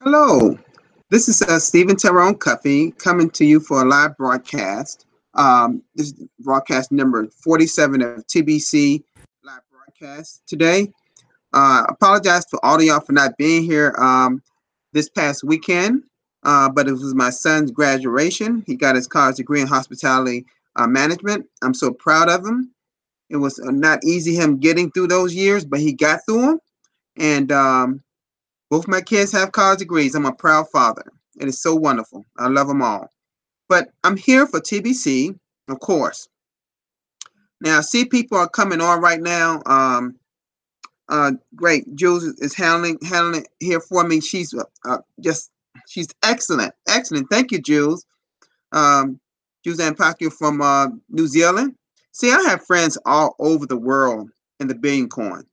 Hello, this is Stephen Tyrone Cuffey coming to you for a live broadcast. This is broadcast number 47 of TBC Live Broadcast today. Apologize for all of y'all for not being here this past weekend, but it was my son's graduation. He got his college degree in hospitality management. I'm so proud of him. It was not easy him getting through those years, but he got through them. And both my kids have college degrees. I'm a proud father. It is so wonderful. I love them all. But I'm here for TBC, of course. Now, I see people are coming on right now. Great. Jules is handling it here for me. She's excellent. Excellent. Thank you, Jules. Jules Anpakia from New Zealand. See, I have friends all over the world in the Billion Coin.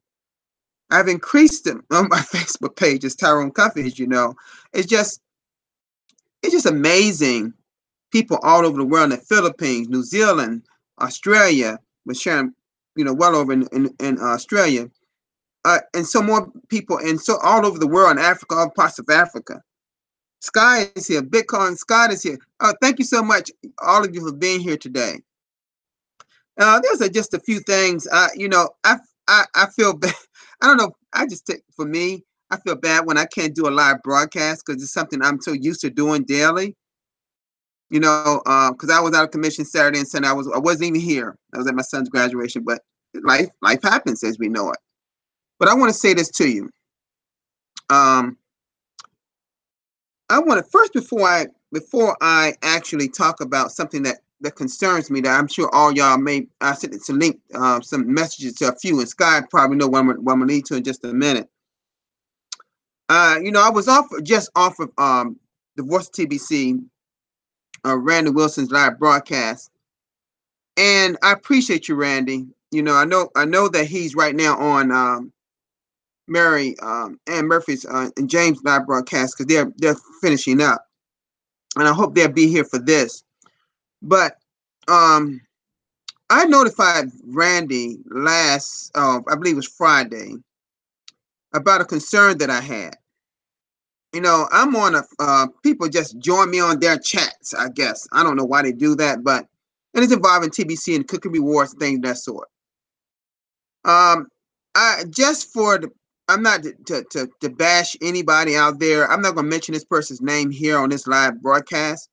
I've increased them on my Facebook page as Tyrone Cuffey, as you know. It's just it's just amazing. People all over the world in the Philippines, New Zealand, Australia, with sharing, well over in Australia, and so more people, and so all over the world in Africa, all parts of Africa. Sky is here. Bitcoin Scott is here. Thank you so much, all of you, for being here today. There's just a few things. I feel bad. I don't know. I just take for me. I feel bad when I can't do a live broadcast because it's something I'm so used to doing daily. Because I was out of commission Saturday and Sunday. I wasn't even here. I was at my son's graduation, but life happens as we know it. But I want to say this to you. I want to first before I actually talk about something that concerns me, that I'm sure all y'all may. I sent some link some messages to a few, and Sky probably know what I'm gonna lead to in just a minute. I was just off of the Voice of TBC, Randy Wilson's live broadcast, and I appreciate you, Randy. I know that he's right now on Mary Ann Murphy's and James live broadcast because they're finishing up, and I hope they'll be here for this. But I notified Randy last, I believe it was Friday, about a concern that I had. I'm on people just join me on their chats, I guess. I don't know why they do that, but and it's involving TBC and cooking rewards and things of that sort. I'm not to bash anybody out there. I'm not going to mention this person's name here on this live broadcast.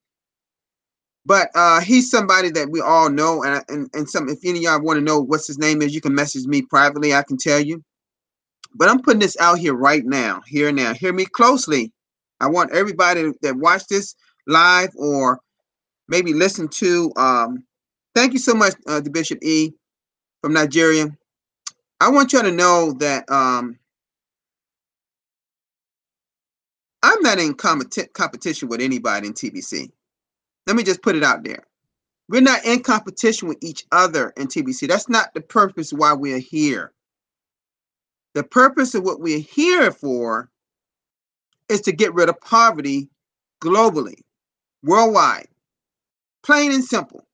But he's somebody that we all know, and some. If any of y'all want to know what his name is, you can message me privately. I can tell you. But I'm putting this out here right now. Here now. Hear me closely. I want everybody that watch this live or maybe listen to. Thank you so much, the Bishop E from Nigeria. I want you to know that I'm not in competition with anybody in TBC. Let me just put it out there. We're not in competition with each other in TBC. That's not the purpose why we're here. The purpose of what we're here for is to get rid of poverty globally, worldwide. Plain and simple.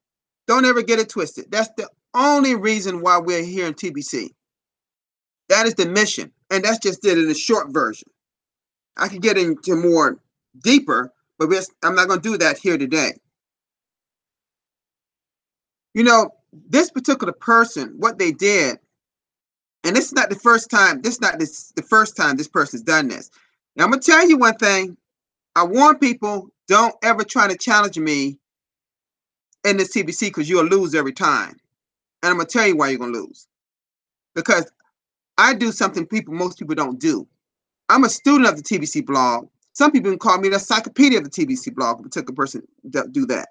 Don't ever get it twisted. That's the only reason why we're here in TBC. That is the mission. And that's just it in a short version. I could get into more deeper, but I'm not going to do that here today. This particular person, what they did, and this is not the first time. The first time this person's done this. Now I'm gonna tell you one thing. I warn people: don't ever try to challenge me in this TBC because you'll lose every time. And I'm gonna tell you why you're gonna lose. Because I do something most people don't do. I'm a student of the TBC blog. Some people even call me the encyclopedia of the TBC blog. If a particular person do that.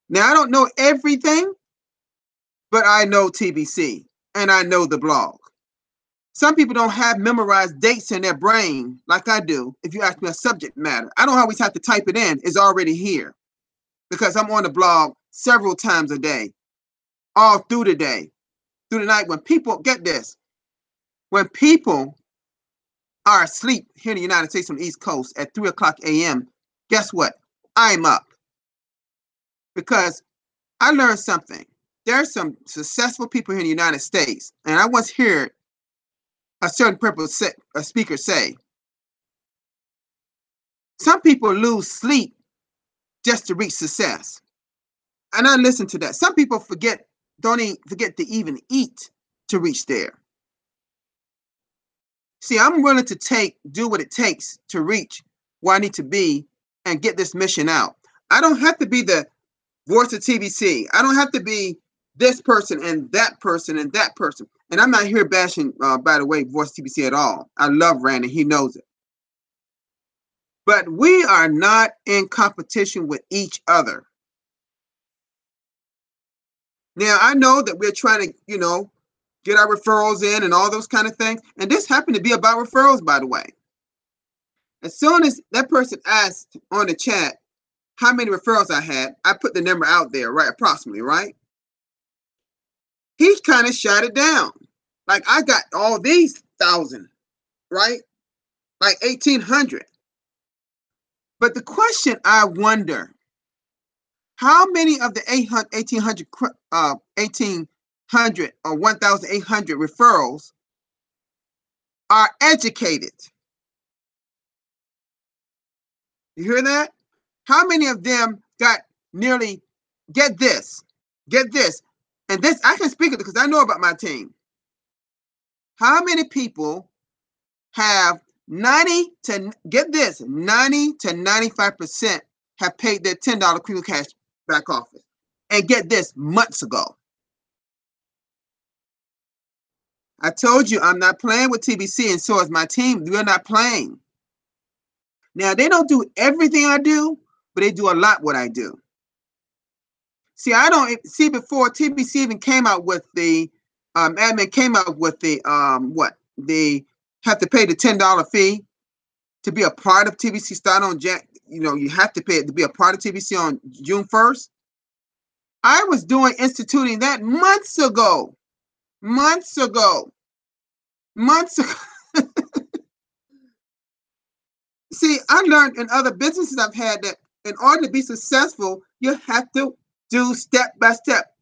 Now I don't know everything, but I know TBC and I know the blog. Some people don't have memorized dates in their brain like I do. If you ask me a subject matter, I don't always have to type it in. It's already here because I'm on the blog several times a day, all through the day, through the night. When people get this, when people are asleep here in the United States on the East Coast at 3 o'clock a.m., guess what? I'm up because I learned something. There's some successful people here in the United States, and I once heard a certain speaker say, Some people lose sleep just to reach success. And I listen to that. Some people don't even forget to even eat to reach there. See, I'm willing to do what it takes to reach where I need to be and get this mission out. I don't have to be the voice of TBC. I don't have to be this person and that person and that person. And I'm not here bashing, by the way, voice of TBC at all. I love Randy. He knows it. But we are not in competition with each other. Now, I know that we're trying to, get our referrals in and all those kind of things. And this happened to be about referrals, by the way. As soon as that person asked on the chat how many referrals I had, I put the number out there, right? Approximately, right? He kind of shot it down. Like, I got all these 1,000, right? Like 1,800. But the question I wonder, how many of the 1,800 or 1,800 referrals are educated? You hear that? How many of them got nearly, get this, and this, I can speak it because I know about my team. How many people have 90 to 95% have paid their $10 Quick Cash back office? And get this, months ago. I told you I'm not playing with TBC, and so is my team. We're not playing. Now, they don't do everything I do, but they do a lot what I do. See, I don't see before TBC even came out with the admin came out with the they have to pay the $10 fee to be a part of TBC. Start on you have to pay it to be a part of TBC on June 1st. I was instituting that months ago. See, I learned in other businesses I've had that in order to be successful, you have to do step by step.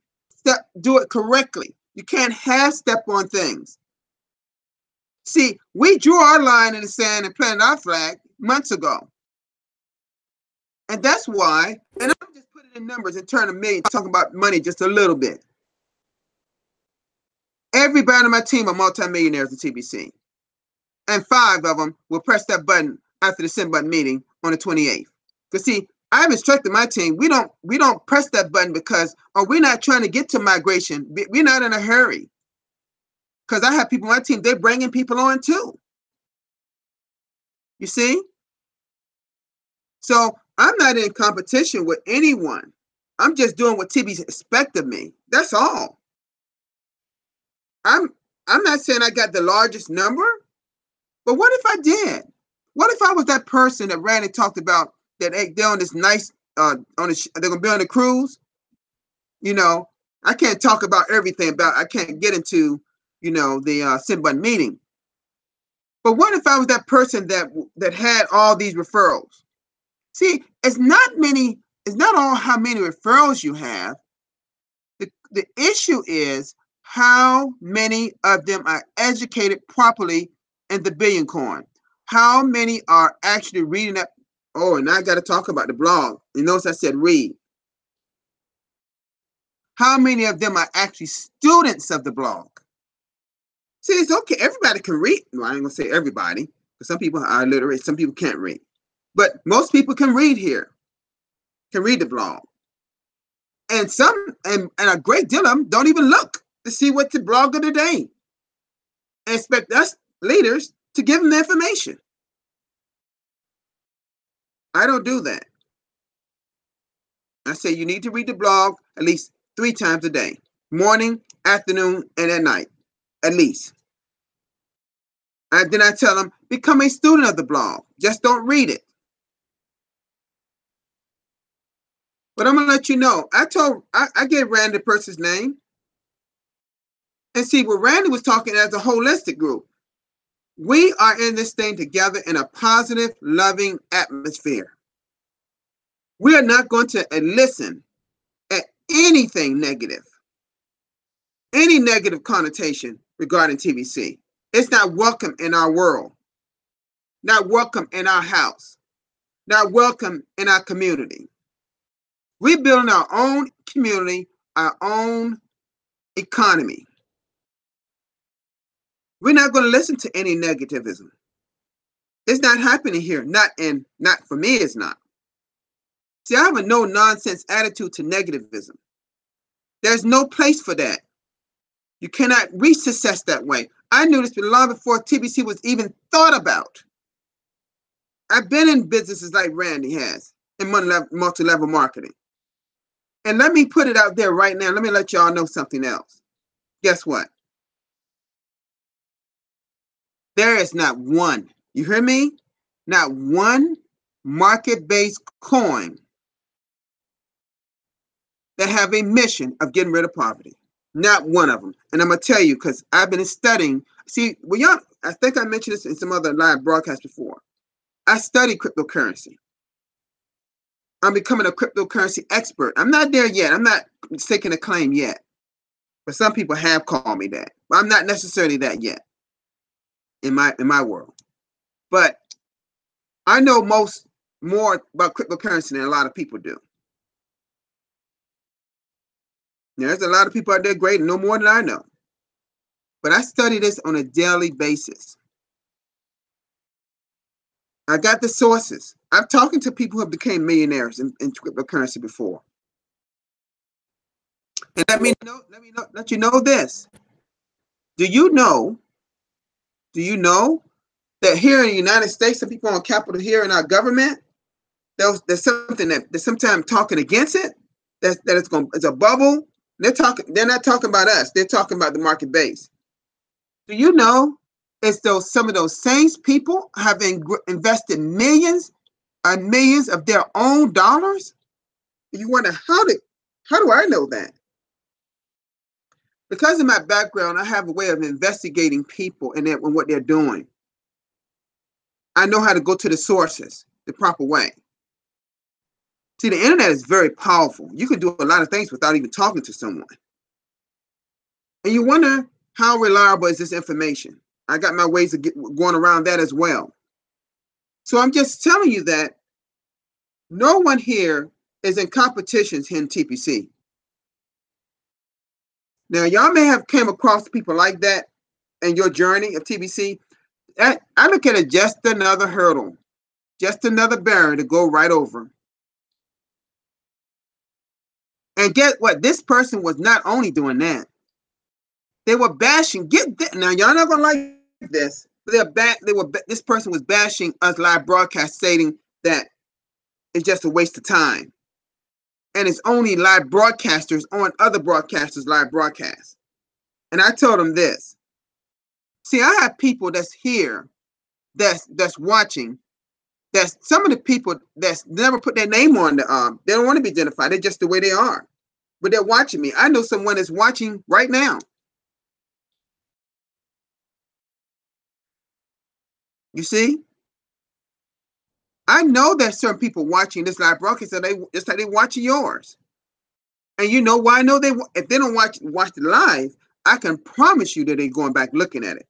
Do it correctly. You can't half step on things. See, we drew our line in the sand and planted our flag months ago. And that's why, and I'm just putting in numbers and turn a million, talking about money just a little bit. Everybody on my team are multimillionaires at TBC. And 5 of them will press that button after the send button meeting on the 28th. Because see, I've instructed my team, we don't press that button because, we're not trying to get to migration. We're not in a hurry. Because I have people on my team, they're bringing people on too. You see? So I'm not in competition with anyone. I'm just doing what TBC expects of me. That's all. I'm not saying I got the largest number, but what if I did? What if I was that person that Randy talked about that they're on this nice they're gonna be on the cruise? I can't talk about everything I can't get into the send button meeting. But what if I was that person that had all these referrals? See, it's not all how many referrals you have. The issue is how many of them are educated properly in the Billion Coin. How many are actually reading that? Oh, and I got to talk about the blog. You notice I said read. How many of them are actually students of the blog? See, it's okay. Everybody can read. Well, I ain't going to say everybody, because some people are illiterate. Some people can't read. But most people can read here, can read the blog. And and a great deal of them don't even look to see what's the blog of the day. And expect us leaders to give them the information. I don't do that. I say you need to read the blog at least 3 times a day. Morning, afternoon, and at night. At least. And then I tell them, become a student of the blog. Just don't read it. But I'm going to let you know. I gave Randy the person's name. And see, what Randy was talking as a holistic group. We are in this thing together in a positive, loving atmosphere. We are not going to listen at anything negative, any negative connotation regarding TBC. It's not welcome in our world, not welcome in our house. not welcome in our community. We're building our own community, our own economy. We're not going to listen to any negativism. It's not happening here. Not for me, it's not. See, I have a no-nonsense attitude to negativism. There's no place for that. You cannot reach success that way. I knew this long before TBC was even thought about. I've been in businesses like Randy has in multi-level marketing. And let me put it out there right now. Let me let y'all know something else. Guess what? There is not one, you hear me? Not one market-based coin that have a mission of getting rid of poverty. Not one of them. And I'm going to tell you, because I've been studying. See, well, y'all, I think I mentioned this in some other live broadcasts before. I study cryptocurrency. I'm becoming a cryptocurrency expert. I'm not there yet. I'm not staking a claim yet. But some people have called me that. But I'm not necessarily that yet in my world. But I know more about cryptocurrency than a lot of people do. There's a lot of people out there great and know more than I know. But I study this on a daily basis. I got the sources. I'm talking to people who have become millionaires in cryptocurrency before. And let you know this. Do you know that here in the United States, some people on Capitol here in our government, there's something that's sometimes talking against it, that it's a bubble. They're not talking about us. They're talking about the market base. Do you know it's some of those same people have invested millions and millions of their own dollars? You wonder, how do I know that? Because of my background, I have a way of investigating people and what they're doing. I know how to go to the sources the proper way. See, the internet is very powerful. You can do a lot of things without even talking to someone. And you wonder, how reliable is this information? I got my ways of going around that as well. So I'm just telling you that no one here is in competitions here in TBC. Now, y'all may have came across people like that in your journey of TBC. I look at it just another hurdle, just another barrier to go right over. And get what? This person was not only doing that. They were bashing. Now, y'all not gonna like this, but this person was bashing us live broadcast, stating that it's just a waste of time. And it's only live broadcasters on other broadcasters' live broadcasts. And I told them this. See, I have people that's here, that's watching, that's some of the people that's never put their name on the they don't want to be identified. They're just the way they are. But they're watching me. I know someone that's watching right now. You see? I know there's certain people watching this live broadcast, so just like they watching yours. And you know why I know if they don't watch it live, I can promise you that they're going back looking at it.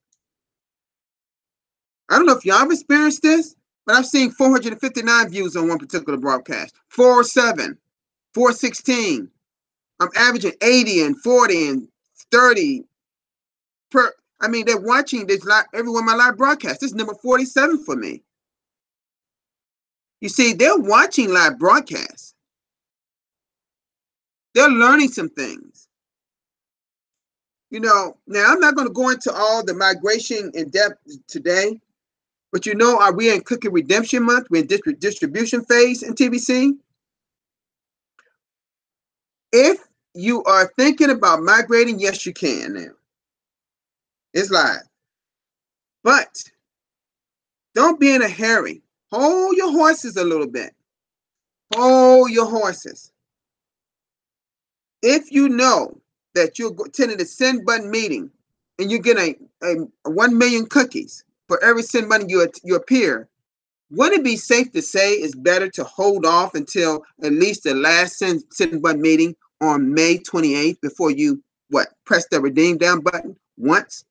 I don't know if y'all have experienced this, but I've seen 459 views on one particular broadcast, 407, 416. I'm averaging 80 and 40 and 30 per. I mean, they're watching this every one of my live broadcasts. This is number 47 for me. You see, they're watching live broadcasts. They're learning some things. You know, now I'm not going to go into all the migration in depth today, but you know, are we in cookie redemption month? We're in distribution phase in TBC. If you are thinking about migrating, yes, you can now. It's live. But don't be in a hurry. Hold your horses a little bit. Hold your horses. If you know that you're attending a send button meeting and you get a 1 million cookies for every send button you appear, wouldn't it be safe to say it's better to hold off until at least the last send button meeting on May 28th before you press the redeem down button once?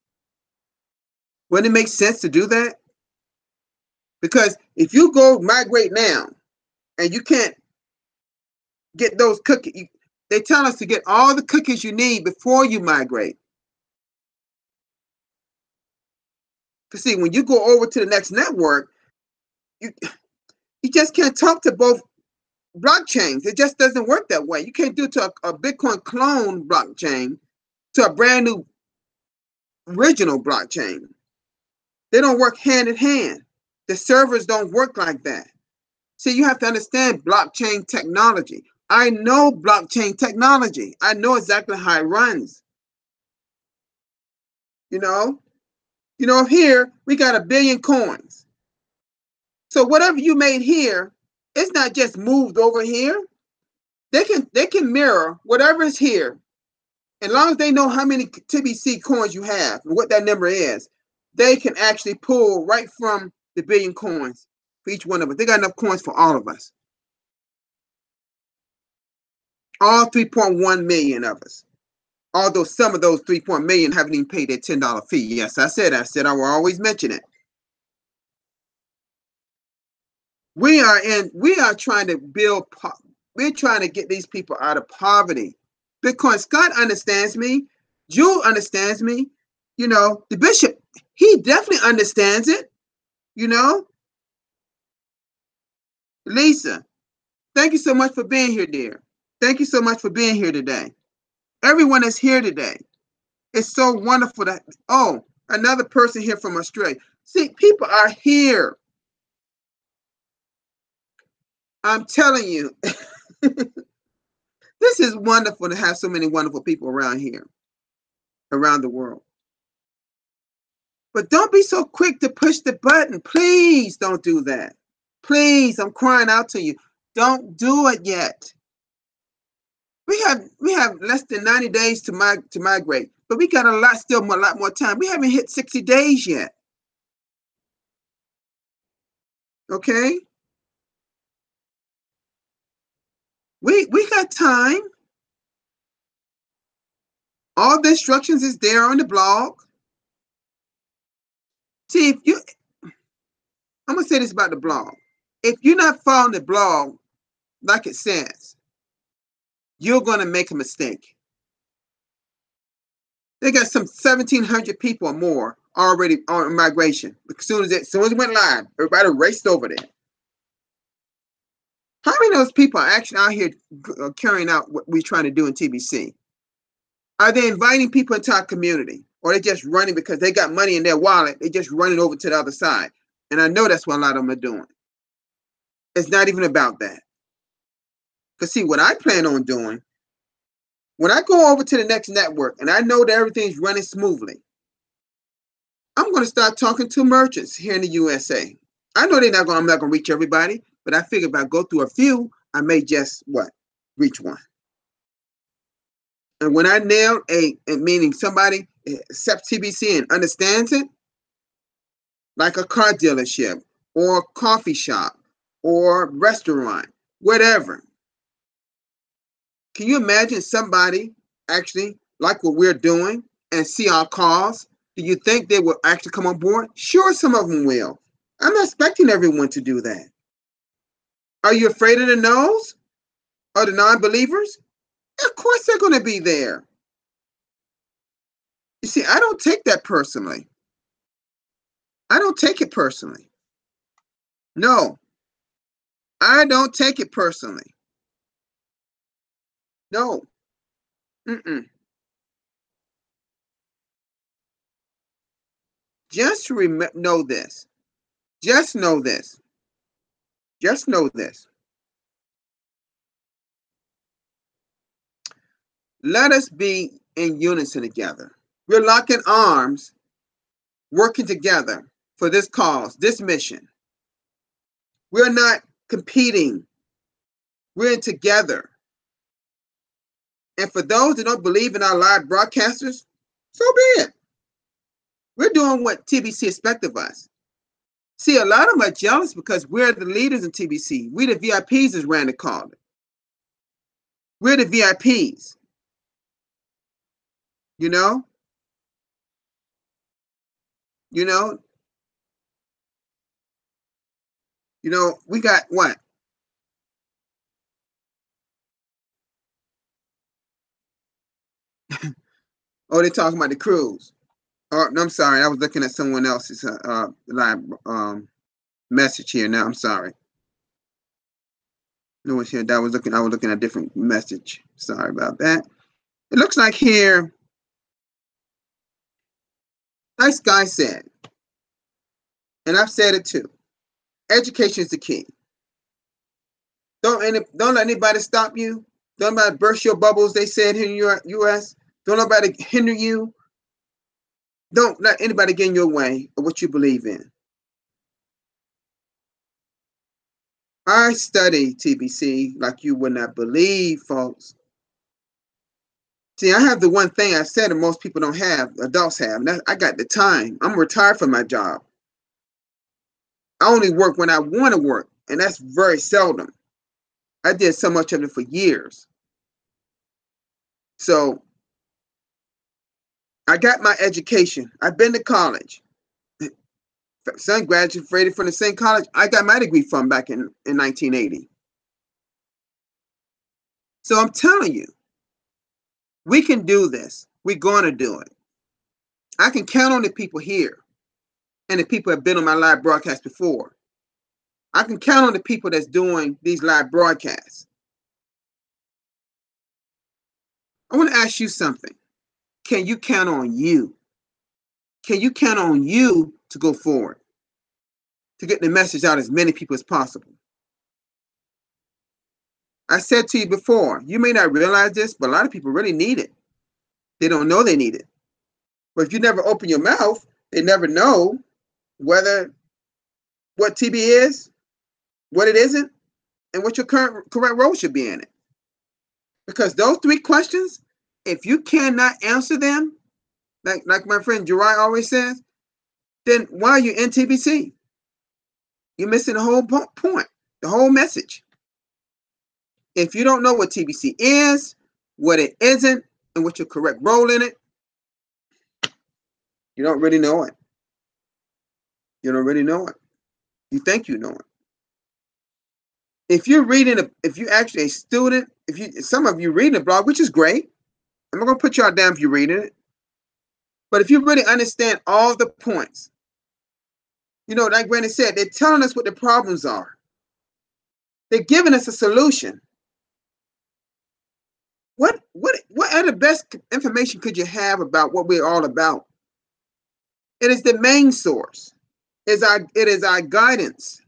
Wouldn't it make sense to do that? Because if you go migrate now, and you can't get those cookies. They tell us to get all the cookies you need before you migrate. Because see, when you go over to the next network, you just can't talk to both blockchains. It just doesn't work that way. You can't do it to a Bitcoin clone blockchain to a brand new original blockchain. They don't work hand in hand. The servers don't work like that. See, you have to understand blockchain technology. I know blockchain technology. I know exactly how it runs. You know, here we got 1 billion coins. So whatever you made here, it's not just moved over here. They can mirror whatever is here. As long as they know how many TBC coins you have and what that number is, they can actually pull right from the 1 billion coins for each one of us. They got enough coins for all of us. All 3.1 million of us. Although some of those 3.1 million haven't even paid their $10 fee. Yes, I said I will always mention it. We are trying to we're trying to get these people out of poverty. Bitcoin Scott understands me. Jewel understands me. The bishop, he definitely understands it. Lisa, thank you so much for being here, dear. Thank you so much for being here today. Everyone is here today. It's so wonderful that, another person here from Australia. See, people are here. I'm telling you, this is wonderful to have so many wonderful people around here, around the world. But don't be so quick to push the button. Please don't do that. Please, I'm crying out to you. Don't do it yet. We have less than 90 days to migrate, but we got a lot more time. We haven't hit 60 days yet. Okay? We got time. All the instructions is there on the blog. See, I'm gonna say this about the blog. If you're not following the blog like it says, you're gonna make a mistake. They got some 1,700 people or more already on migration. As soon as it went live, everybody raced over there. How many of those people are actually out here carrying out what we're trying to do in TBC? Are they inviting people into our community? Or are they just running because they got money in their wallet? They just running over to the other side. And I know that's what a lot of them are doing. It's not even about that. Because see, what I plan on doing, when I go over to the next network and I know that everything's running smoothly, I'm going to start talking to merchants here in the USA. I know I'm not going to reach everybody, but I figure if I go through a few, I may just, reach one. And when I nail meaning somebody accepts TBC and understands it, like a car dealership or a coffee shop or restaurant, whatever. Can you imagine somebody actually like what we're doing and see our cause? Do you think they will actually come on board? Sure, some of them will. I'm not expecting everyone to do that. Are you afraid of the no's or the non-believers? Of course they're going to be there. You see, I don't take that personally. I don't take it personally. No, I don't take it personally. No. Just know this. Just know this. Just know this. Let us be in unison together. We're locking arms, working together for this cause, this mission. We're not competing. We're in together. And for those that don't believe in our live broadcasters, so be it. We're doing what TBC expects of us. See, a lot of them are jealous because we're the leaders in TBC. We the VIPs, as Randy called it. We're the VIPs. You know? We got what? Oh, they're talking about the cruise. Oh, no, I'm sorry. I was looking at someone else's live message here. Now I'm sorry. No one's here. I was looking at a different message. Sorry about that. It looks like here, nice guy said, and I've said it too. Education is the key. Don't let anybody stop you. Don't let anybody burst your bubbles. They said here in your U.S. Don't let anybody hinder you. Don't let anybody get in your way of what you believe in. I study TBC like you would not believe, folks. See, I have the one thing I said that most people don't have, adults have. And I got the time. I'm retired from my job. I only work when I want to work, and that's very seldom. I did so much of it for years. So I got my education. I've been to college. Son graduated from the same college I got my degree from back in 1980. So I'm telling you, we can do this. We're going to do it. I can count on the people here and the people that have been on my live broadcast before. I can count on the people that's doing these live broadcasts. I want to ask you something. Can you count on you? Can you count on you to go forward, to get the message out as many people as possible? I said to you before, you may not realize this, but a lot of people really need it. They don't know they need it. But if you never open your mouth, they never know what TB is, what it isn't, and what your correct role should be in it. Because those three questions, if you cannot answer them, like my friend Jirai always says, then why are you in TBC? You're missing the whole point, the whole message. If you don't know what TBC is, what it isn't, and what your correct role in it, you don't really know it. You don't really know it. You think you know it. If you're actually a student, some of you reading a blog, which is great. I'm not going to put y'all down if you're reading it. But if you really understand all the points, like Granny said, they're telling us what the problems are. They're giving us a solution. What other best information could you have about what we're all about? It is the main source. It is our guidance.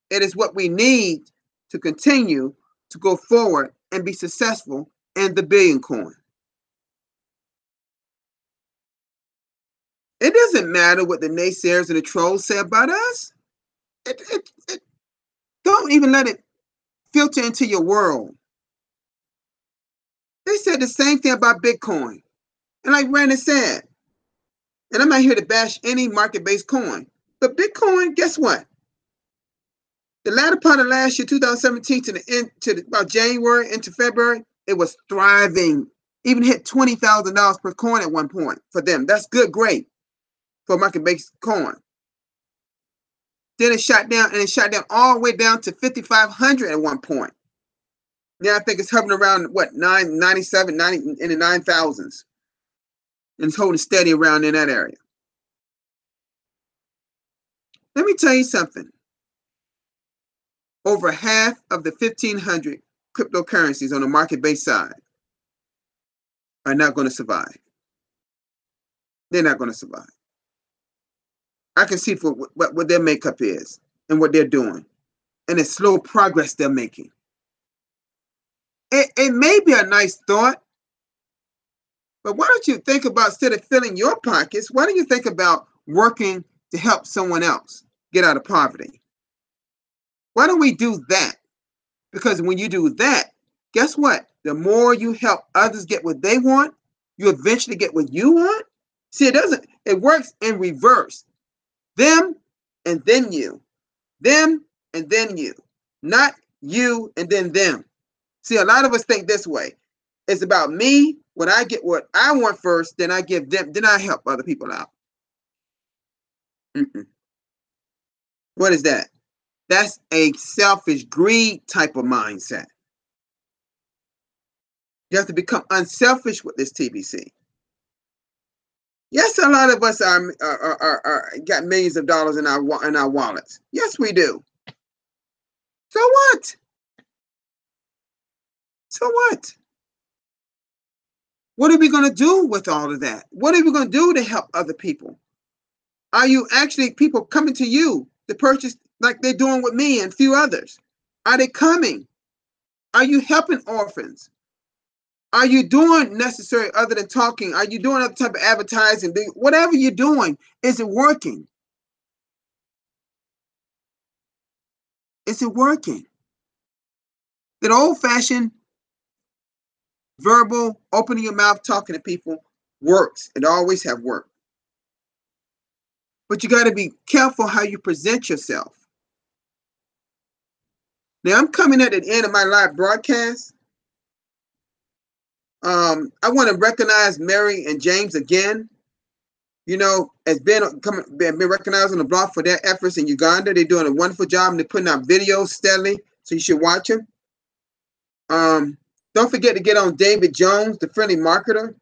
It is what we need to continue to go forward and be successful in the billion coin. It doesn't matter what the naysayers and the trolls say about us. Don't even let it filter into your world. They said the same thing about Bitcoin. And like Randy said, and I'm not here to bash any market-based coin, but Bitcoin, guess what? The latter part of last year, 2017, to about January into February, it was thriving. Even hit $20,000 per coin at one point for them. That's good, great for market-based coin. Then it shot down, and it shot down all the way down to 5,500 at one point. Now I think it's hovering around 97, 90 in the 9,000s, and it's holding steady around in that area. Let me tell you something. Over half of the 1,500 cryptocurrencies on the market-based side are not going to survive. They're not going to survive. I can see for what their makeup is and what they're doing, and the slow progress they're making. It may be a nice thought, but why don't you think about, instead of filling your pockets, why don't you think about working to help someone else get out of poverty? Why don't we do that? Because when you do that, guess what? The more you help others get what they want, you eventually get what you want. See, it works in reverse. Them and then you. Them and then you. Not you and then them. See, a lot of us think this way. It's about me. When I get what I want first, then I give them, then I help other people out. What is that? That's a selfish greed type of mindset. You have to become unselfish with this TBC. Yes, a lot of us are got millions of dollars in our wallets. Yes, we do. So what? So what? What are we going to do with all of that? What are we going to do to help other people? Are you actually people coming to you to purchase like they're doing with me and a few others? Are they coming? Are you helping orphans? Are you doing necessary other than talking? Are you doing other type of advertising? Whatever you're doing, is it working? Is it working? That old-fashioned verbal, opening your mouth, talking to people works. It always have worked. But you got to be careful how you present yourself. Now, I'm coming at the end of my live broadcast. I want to recognize Mary and James again. You know, as been recognized on the block for their efforts in Uganda. They're doing a wonderful job and they're putting out videos steadily, so you should watch them. Don't forget to get on David Jones, the friendly marketer.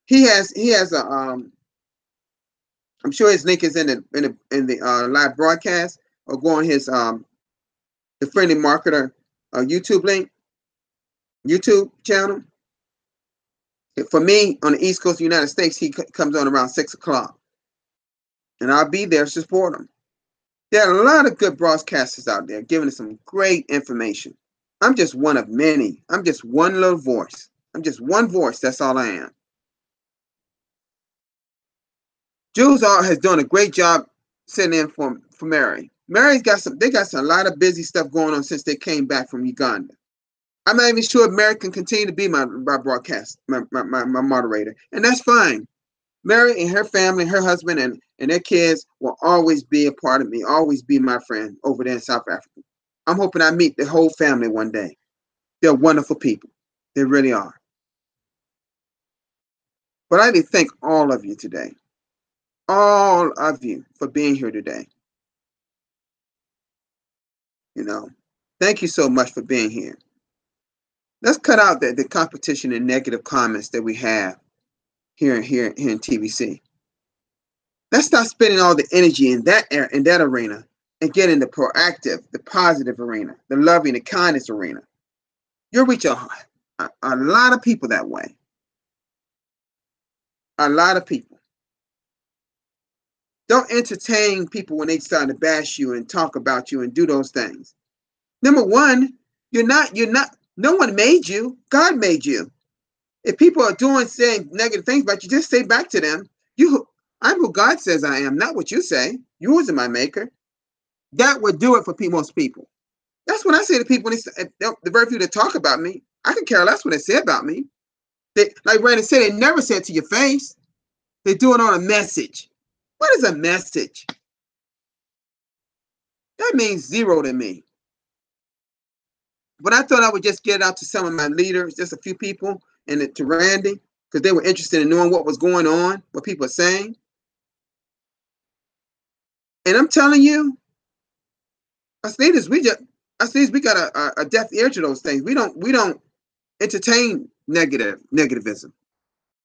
He has a I'm sure his link is in the live broadcast, or go on his the friendly marketer YouTube channel. For me, on the East Coast of the United States, he comes on around 6 o'clock, and I'll be there to support him. There are a lot of good broadcasters out there giving us some great information. I'm just one of many. I'm just one little voice. I'm just one voice. That's all I am. Jules has done a great job sitting in for Mary. Mary's got a lot of busy stuff going on since they came back from Uganda. I'm not even sure if Mary can continue to be my broadcast, my moderator, and that's fine. Mary and her family, her husband and their kids will always be a part of me, always be my friend over there in South Africa. I'm hoping I meet the whole family one day. They're wonderful people. They really are. But I need to thank all of you today. All of you for being here today. You know, thank you so much for being here. Let's cut out the competition and negative comments that we have here in TBC. Let's stop spending all the energy in that arena and get in the proactive, the positive arena, the loving, the kindness arena. You'll reach a lot of people that way. A lot of people. Don't entertain people when they start to bash you and talk about you and do those things. Number one, no one made you. God made you. If people are saying negative things about you, just say back to them, I'm who God says I am, not what you say. Yours are my maker. That would do it for most people. That's what I say to people when the very few that talk about me. I can care less what they say about me. Like Brandon said, they never say it to your face. They do it on a message. What is a message? That means zero to me. But I thought I would just get it out to some of my leaders, just a few people, and to Randy, because they were interested in knowing what was going on, what people are saying. And I'm telling you, us leaders, we got a deaf ear to those things. We don't entertain negativism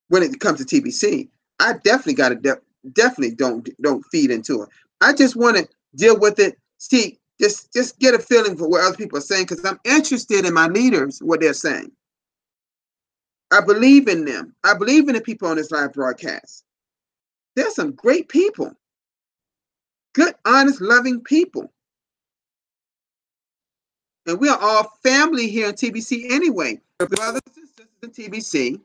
when it comes to TBC. I definitely don't feed into it. I just want to deal with it. See, just get a feeling for what other people are saying, because I'm interested in my leaders, what they're saying. I believe in them. I believe in the people on this live broadcast. There's some great people. Good, honest, loving people. And we are all family here in TBC anyway. Brothers and sisters in TBC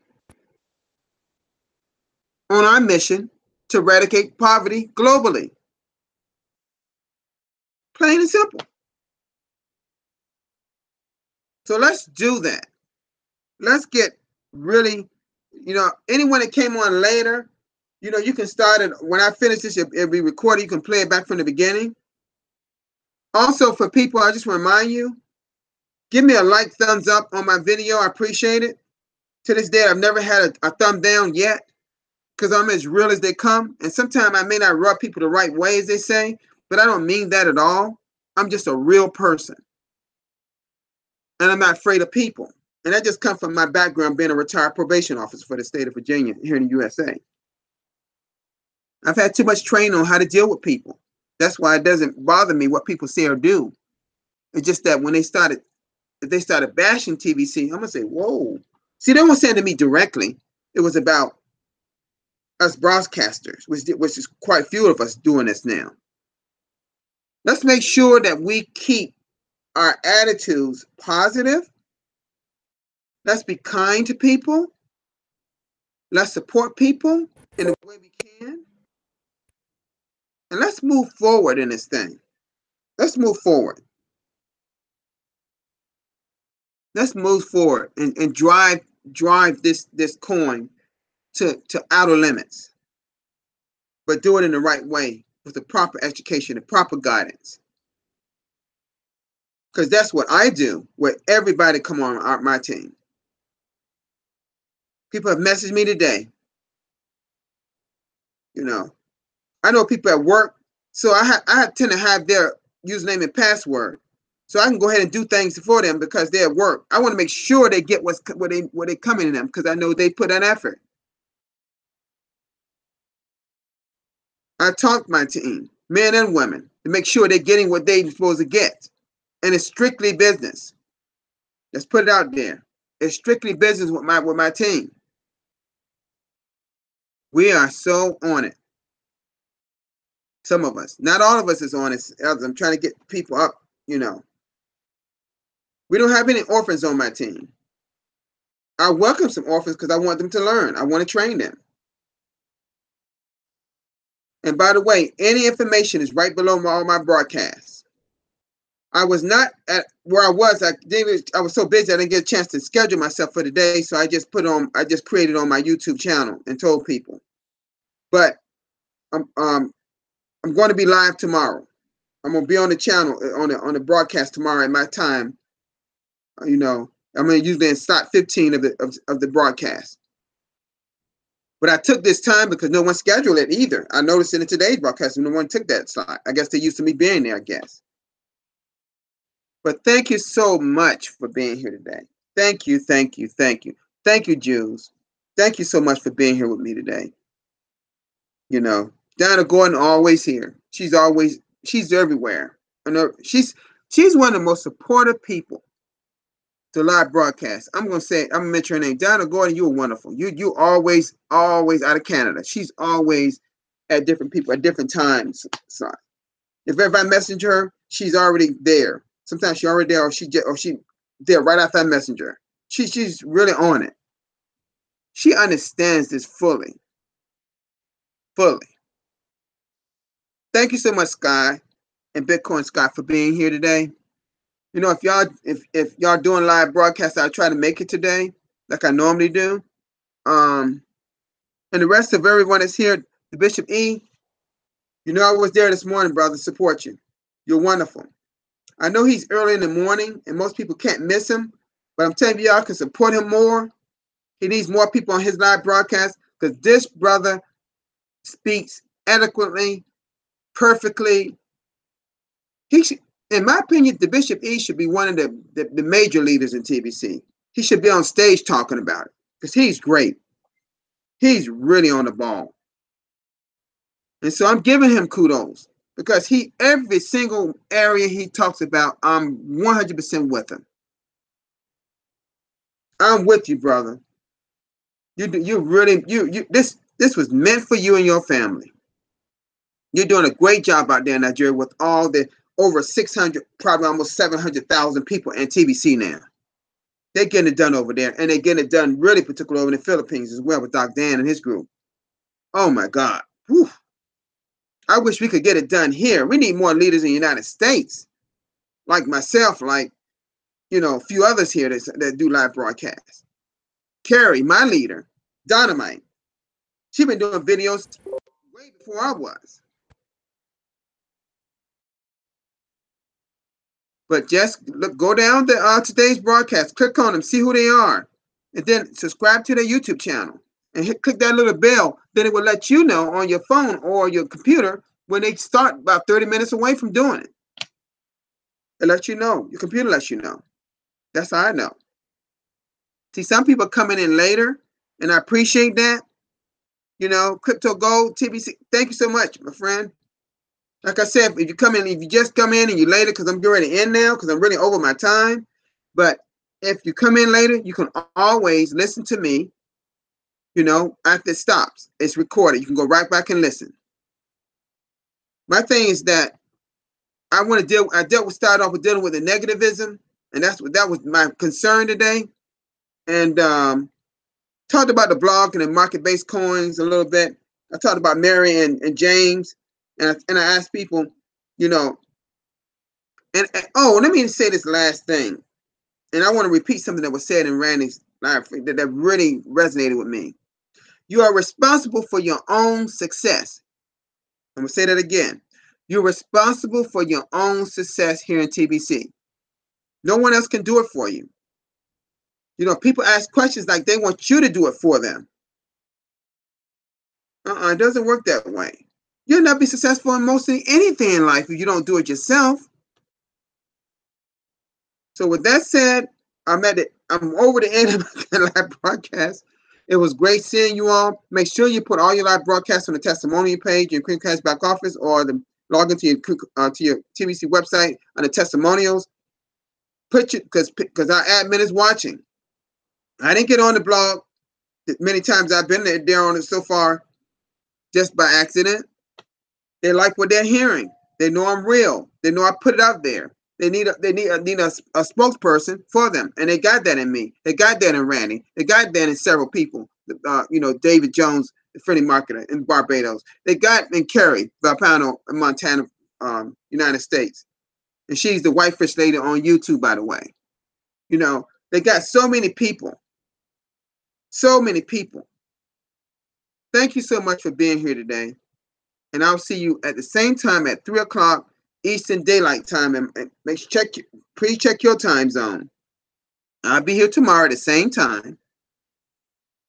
on our mission to eradicate poverty globally. Plain and simple. So let's do that. Let's get really, anyone that came on later, you can start it. When I finish this, it'll be recorded. You can play it back from the beginning. Also, for people, I just remind you, give me a like, thumbs up on my video. I appreciate it. To this day, I've never had a thumb down yet, because I'm as real as they come. And sometimes I may not rub people the right way, as they say, but I don't mean that at all. I'm just a real person. And I'm not afraid of people. And that just comes from my background being a retired probation officer for the state of Virginia here in the USA. I've had too much training on how to deal with people. That's why it doesn't bother me what people say or do. It's just that when if they started bashing TBC, I'm gonna say, whoa. See, they weren't saying to me directly. It was about us broadcasters, which is quite a few of us doing this now. Let's make sure that we keep our attitudes positive. Let's be kind to people. Let's support people in the way we can. And let's move forward in this thing. Let's move forward. Let's move forward and drive this coin to outer limits. But do it in the right way with the proper education, the proper guidance. Because that's what I do with everybody come on my team. People have messaged me today. You know, I know people at work, so I tend to have their username and password, so I can go ahead and do things for them because they're at work. I want to make sure they get what they coming to them because I know they put an effort. I talk to my team, men and women, to make sure they're getting what they're supposed to get, and it's strictly business. Let's put it out there. It's strictly business with my team. We are so on it. Some of us, not all of us, is on it. I'm trying to get people up. You know, we don't have any orphans on my team. I welcome some orphans because I want them to learn. I want to train them. And by the way, any information is right below all my broadcasts. I was not at where I was. I was so busy I didn't get a chance to schedule myself for the day, so I just created on my YouTube channel and told people. But I'm going to be live tomorrow. I'm going to be on the channel on the broadcast tomorrow at my time. You know, I'm going to use the slot 15 of the broadcast. But I took this time because no one scheduled it either. I noticed it in today's broadcast, no one took that slot. I guess they're used to me being there, I guess. But thank you so much for being here today. Thank you, thank you, thank you. Thank you, Jules. Thank you so much for being here with me today. You know, Donna Gordon always here. She's everywhere. I know she's one of the most supportive people to live broadcast. I'm gonna mention her name. Donna Gordon, you were wonderful. You always out of Canada. She's always at different people at different times. So if I message her, she's already there. Sometimes she's already there, or she there right after I message her. She's really on it. She understands this fully. Thank you so much, Sky and Bitcoin Sky, for being here today. You know, if y'all doing live broadcasts, I'll try to make it today, like I normally do. And the rest of everyone that's here, the Bishop E, you know I was there this morning, brother, support you. You're wonderful. I know he's early in the morning, and most people can't miss him, but I'm telling you, y'all can support him more. He needs more people on his live broadcast because this brother speaks eloquently, perfectly. He should, in my opinion, the Bishop E should be one of the major leaders in TBC. He should be on stage talking about it because he's great. He's really on the ball. And so I'm giving him kudos because every single area he talks about, I'm 100% with him. I'm with you, brother. This was meant for you and your family. You're doing a great job out there in Nigeria with all the over 600, probably almost 700,000 people in TBC now. They're getting it done over there, and they're getting it done really particularly over in the Philippines as well with Doc Dan and his group. Oh my God. Whew. I wish we could get it done here. We need more leaders in the United States, like myself, like, you know, a few others here that do live broadcasts. Carrie, my leader, Dynamite. She's been doing videos way before I was. But just go down to today's broadcast, click on them, see who they are, and then subscribe to their YouTube channel. And click that little bell. Then it will let you know on your phone or your computer when they start about 30 minutes away from doing it. It lets you know. Your computer lets you know. That's how I know. See, some people are coming in later, and I appreciate that. You know, Crypto Gold, TBC, thank you so much, my friend. Like I said, if you just come in and you're later, because I'm getting ready to end now, because I'm really over my time. But if you come in later, you can always listen to me, you know, after it stops. It's recorded. You can go right back and listen. My thing is that I started off with dealing with the negativism, and that was my concern today. And talked about the blog and the market-based coins a little bit. I talked about Mary and James, and I asked people, you know, and oh, let me say this last thing, and I want to repeat something that was said in Randy's live that really resonated with me. You are responsible for your own success. I'm gonna say that again. You're responsible for your own success here in TBC. No one else can do it for you. You know, people ask questions like they want you to do it for them. It doesn't work that way. You'll not be successful in mostly anything in life if you don't do it yourself. So with that said, I'm over the end of the live broadcast. It was great seeing you all. Make sure you put all your live broadcasts on the testimonial page in Creamcast back office, or log into your TBC website on the testimonials. Put you because our admin is watching. I didn't get on the blog many times. I've been there on it so far just by accident. They like what they're hearing. They know I'm real. They know I put it out there. They need a spokesperson for them, and they got that in me. They got that in Randy. They got that in several people. You know, David Jones, the friendly marketer in Barbados. They got in Kerry Valpano in Montana, United States, and she's the whitefish lady on YouTube, by the way. You know, they got so many people. So many people. Thank you so much for being here today. And I'll see you at the same time at 3 o'clock Eastern Daylight Time. And please check your time zone. I'll be here tomorrow at the same time.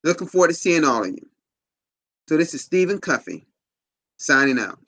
Looking forward to seeing all of you. So this is Stephen Cuffey signing out.